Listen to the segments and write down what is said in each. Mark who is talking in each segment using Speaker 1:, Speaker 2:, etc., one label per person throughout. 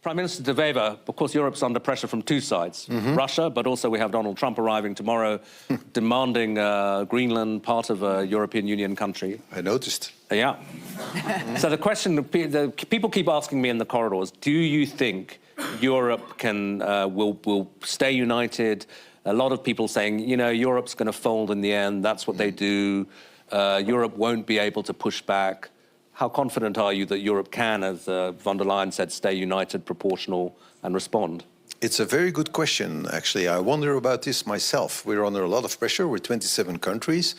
Speaker 1: Prime Minister de Wever, of course, Europe's under pressure from two sides. Russia, but also we have Donald Trump arriving tomorrow, demanding Greenland part of a European Union country.
Speaker 2: I noticed.
Speaker 1: Yeah. So the question, people keep asking me in the corridors, do you think Europe will stay united? A lot of people saying, you know, Europe's going to fold in the end. That's what they do. Europe won't be able to push back. How confident are you that Europe can, as von der Leyen said, stay united, proportional, and respond?
Speaker 2: It's a very good question, actually. I wonder about this myself. We're under a lot of pressure. We're 27 countries.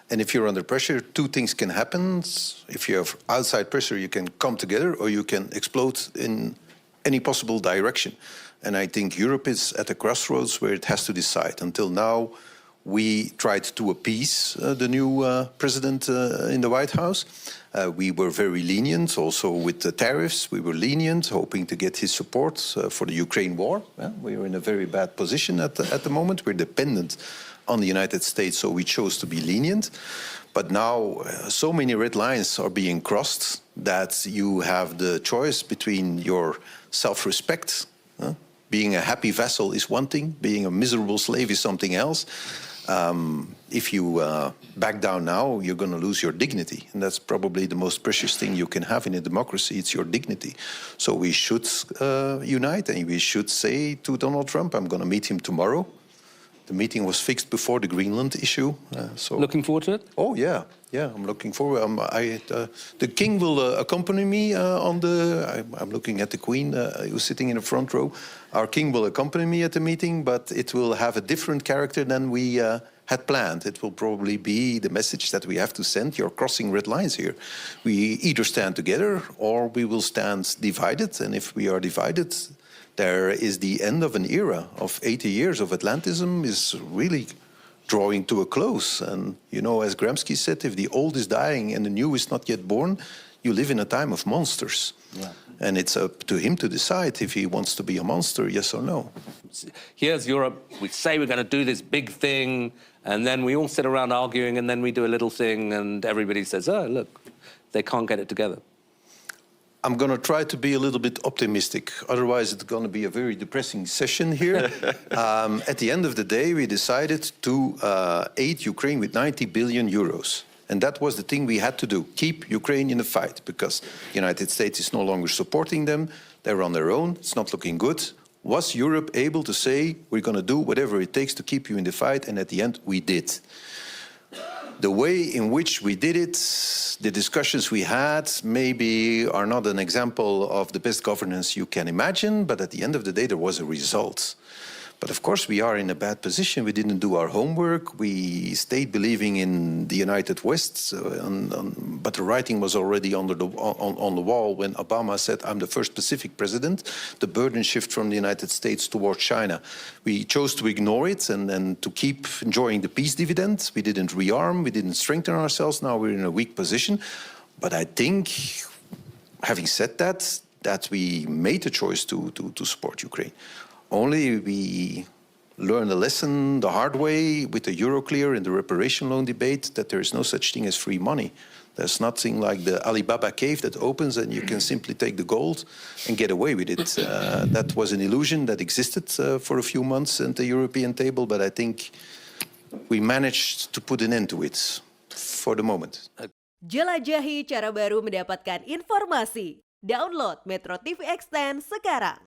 Speaker 2: And if you're under pressure, two things can happen. If you have outside pressure, you can come together or you can explode in any possible direction. And I think Europe is at a crossroads where it has to decide. Until now, we tried to appease the new president in the White House. We were very lenient, also with the tariffs. We were lenient, hoping to get his support for the Ukraine war. We are in a very bad position at the moment. We're dependent on the United States, so we chose to be lenient. But now so many red lines are being crossed that you have the choice between your self-respect. Being a happy vassal is one thing, being a miserable slave is something else. If you back down now, you're going to lose your dignity. And that's probably the most precious thing you can have in a democracy. It's your dignity. So we should unite, and we should say to Donald Trump, I'm going to meet him tomorrow. The meeting was fixed before the Greenland issue. So
Speaker 1: looking forward to it?
Speaker 2: Oh, yeah. Yeah, I'm looking forward. The king will accompany me on the... I'm looking at the queen who's sitting in the front row. Our king will accompany me at the meeting, but it will have a different character than we had planned. It will probably be the message that we have to send. You're crossing red lines here. We either stand together or we will stand divided. And if we are divided, there is the end of an era of 80 years of Atlantism is really drawing to a close. And, you know, as Gramsci said, if the old is dying and the new is not yet born, you live in a time of monsters. Yeah. And it's up to him to decide if he wants to be a monster, yes or no.
Speaker 1: Here's Europe. We say we're going to do this big thing, and then we all sit around arguing, and then we do a little thing, and everybody says, oh, look, they can't get it together.
Speaker 2: I'm going to try to be a little bit optimistic. Otherwise, it's going to be a very depressing session here. At the end of the day, we decided to aid Ukraine with 90 billion euros. And that was the thing we had to do, keep Ukraine in the fight, because the United States is no longer supporting them. They're on their own. It's not looking good. Was Europe able to say, we're going to do whatever it takes to keep you in the fight? And at the end, we did. The way in which we did it, the discussions we had, maybe are not an example of the best governance you can imagine, but at the end of the day, there was a result. But of course, we are in a bad position. We didn't do our homework. We stayed believing in the United West, but the writing was already on the wall when Obama said, I'm the first Pacific president, the burden shift from the United States towards China. We chose to ignore it and to keep enjoying the peace dividend. We didn't rearm, we didn't strengthen ourselves. Now we're in a weak position. But I think, having said that, that we made a choice to support Ukraine. Only we learned a lesson the hard way with the Euroclear and the reparation loan debate that there is no such thing as free money. There's nothing like the Alibaba cave that opens and you can simply take the gold and get away with it. That was an illusion that existed for a few months at the European table, but I think we managed to put an end to it for the moment.
Speaker 3: Jelajahi cara baru mendapatkan informasi. Download MetroTV Extend sekarang.